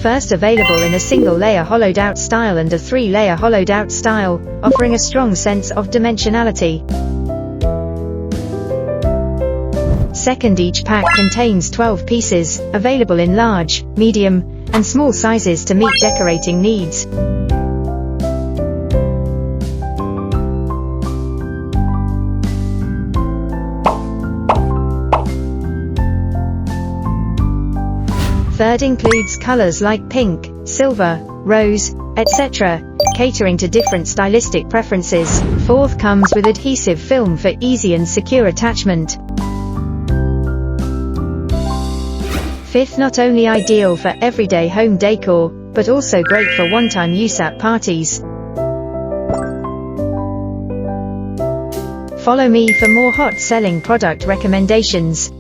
First, available in a single-layer hollowed-out style and a 3-layer hollowed-out style, offering a strong sense of dimensionality. Second, each pack contains 12 pieces, available in large, medium, and small sizes to meet decorating needs. Third includes colors like pink, silver, rose, etc., catering to different stylistic preferences. Fourth comes with adhesive film for easy and secure attachment. Fifth, not only ideal for everyday home decor, but also great for one-time use at parties. Follow me for more hot-selling product recommendations.